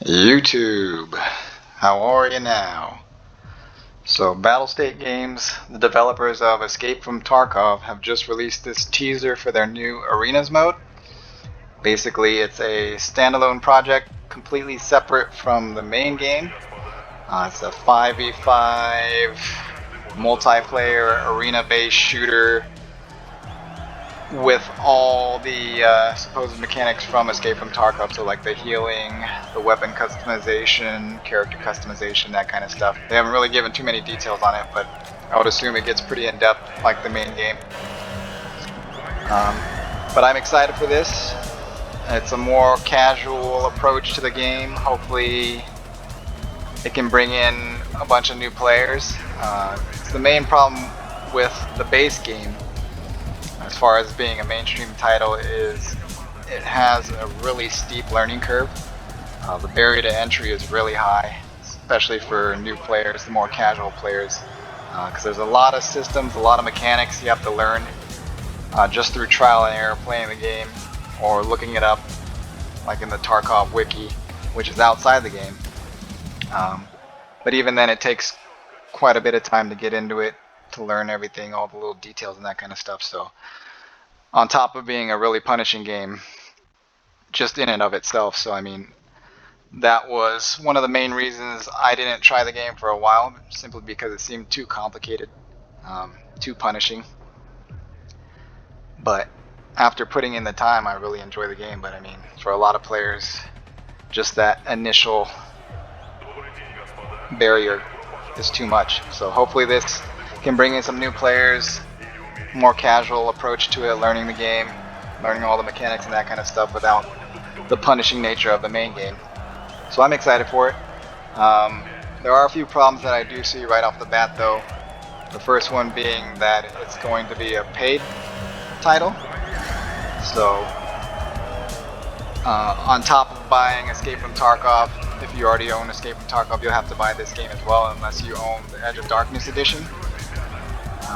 YouTube, how are you now? So Battlestate Games, the developers of Escape from Tarkov, have just released this teaser for their new Arenas mode. Basically, it's a standalone project completely separate from the main game. It's a 5v5 multiplayer arena-based shooter with all the supposed mechanics from Escape from Tarkov, so like the healing, the weapon customization, character customization, that kind of stuff. They haven't really given too many details on it, but I would assume it gets pretty in-depth like the main game. But I'm excited for this. It's a more casual approach to the game. Hopefully it can bring in a bunch of new players. The main problem with the base game, as far as being a mainstream title, is it has a really steep learning curve. The barrier to entry is really high, especially for new players, the more casual players, because there's a lot of systems, a lot of mechanics you have to learn just through trial and error playing the game or looking it up like in the Tarkov wiki, which is outside the game. But even then it takes quite a bit of time to get into it, to learn everything, all the little details and that kind of stuff. So on top of being a really punishing game just in and of itself, so I mean, that was one of the main reasons I didn't try the game for a while, simply because it seemed too complicated, too punishing. But after putting in the time, I really enjoy the game. But I mean, for a lot of players, just that initial barrier is too much. So hopefully this can bring in some new players, more casual approach to it, learning the game, learning all the mechanics and that kind of stuff without the punishing nature of the main game. So I'm excited for it. There are a few problems that I do see right off the bat though. The first one being that it's going to be a paid title. So on top of buying Escape from Tarkov, if you already own Escape from Tarkov, you'll have to buy this game as well unless you own the Edge of Darkness edition.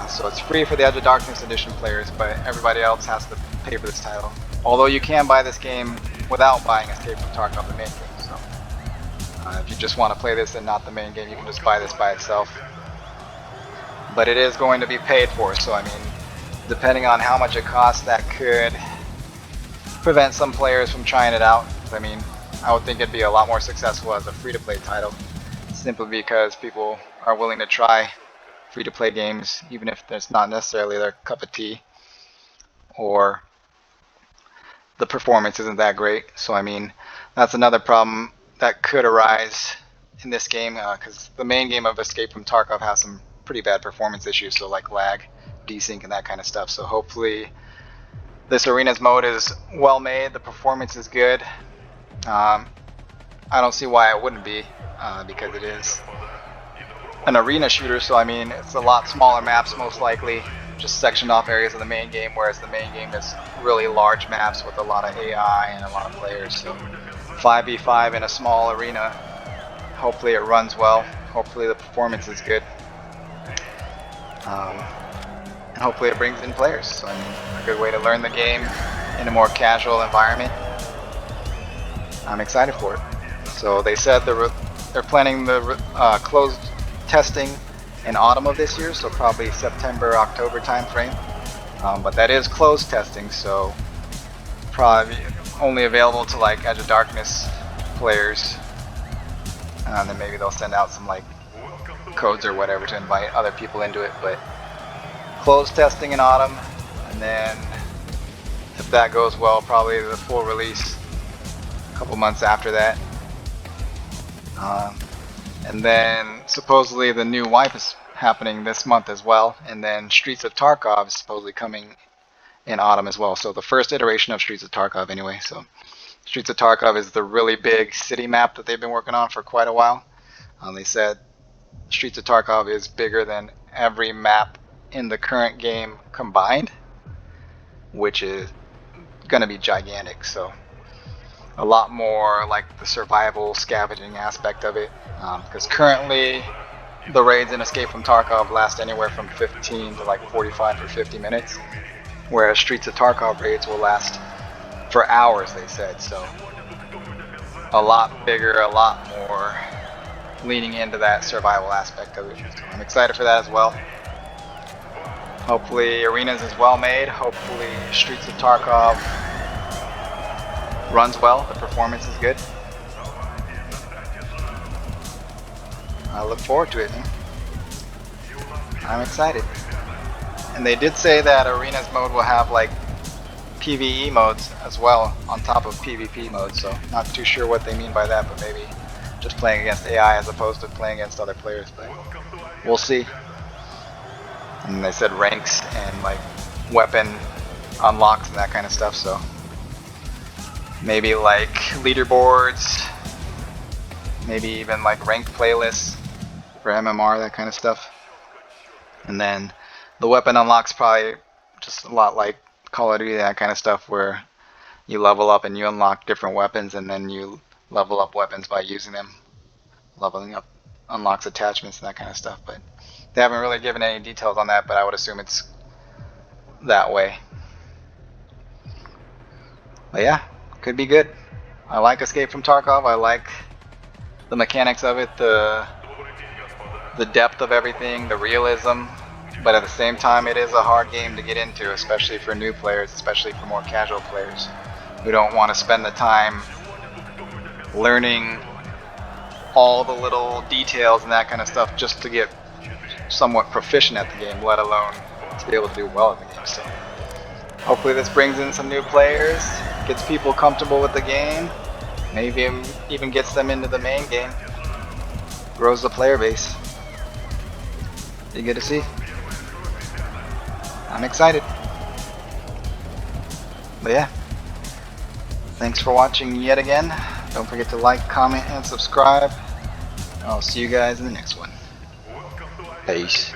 So it's free for the Edge of Darkness edition players, but everybody else has to pay for this title. Although you can buy this game without buying Escape from Tarkov, the main game. So if you just want to play this and not the main game, you can just buy this by itself. But it is going to be paid for, so I mean, depending on how much it costs, that could prevent some players from trying it out. I mean, I would think it'd be a lot more successful as a free-to-play title, simply because people are willing to try free-to-play games, even if it's not necessarily their cup of tea, or the performance isn't that great. So I mean, that's another problem that could arise in this game, because the main game of Escape from Tarkov has some pretty bad performance issues, so like lag, desync, and that kind of stuff. So hopefully this Arenas mode is well made, the performance is good. I don't see why it wouldn't be, because it is an arena shooter, so I mean, it's a lot smaller maps most likely, just sectioned off areas of the main game, whereas the main game is really large maps with a lot of AI and a lot of players. So 5v5 in a small arena, hopefully it runs well, hopefully the performance is good, and hopefully it brings in players. So I mean, a good way to learn the game in a more casual environment. I'm excited for it. So they said they're planning the closed testing in autumn of this year, so probably September, October time frame. But that is closed testing, so probably only available to like Edge of Darkness players. And then maybe they'll send out some like codes or whatever to invite other people into it. But closed testing in autumn, and then if that goes well, probably the full release a couple months after that. And then supposedly the new wipe is happening this month as well, and then Streets of Tarkov is supposedly coming in autumn as well. So the first iteration of Streets of Tarkov anyway. So Streets of Tarkov is the really big city map that they've been working on for quite a while. They said Streets of Tarkov is bigger than every map in the current game combined, which is going to be gigantic. So a lot more like the survival scavenging aspect of it, because currently the raids in Escape from Tarkov last anywhere from 15 to like 45 or 50 minutes, whereas Streets of Tarkov raids will last for hours, they said. So a lot bigger, a lot more leaning into that survival aspect of it. So I'm excited for that as well. Hopefully Arenas is well made. Hopefully Streets of Tarkov runs well. The performance is good. I look forward to it, man. I'm excited. And they did say that Arenas mode will have like PvE modes as well on top of PvP modes, so not too sure what they mean by that, but maybe just playing against AI as opposed to playing against other players, but we'll see. And they said ranks and like weapon unlocks and that kind of stuff, so maybe like leaderboards, maybe even like ranked playlists for MMR, that kind of stuff. And then the weapon unlocks probably just a lot like Call of Duty, that kind of stuff, where you level up and you unlock different weapons, and then you level up weapons by using them. Leveling up unlocks attachments and that kind of stuff, but they haven't really given any details on that, but I would assume it's that way. But yeah, could be good. I like Escape from Tarkov. I like the mechanics of it, the depth of everything, the realism, but at the same time it is a hard game to get into, especially for new players, especially for more casual players who don't want to spend the time learning all the little details and that kind of stuff just to get somewhat proficient at the game, let alone to be able to do well at the game. So hopefully this brings in some new players, gets people comfortable with the game, maybe even gets them into the main game, grows the player base. Be good to see. I'm excited. But yeah, thanks for watching yet again. Don't forget to like, comment, and subscribe. I'll see you guys in the next one. Peace.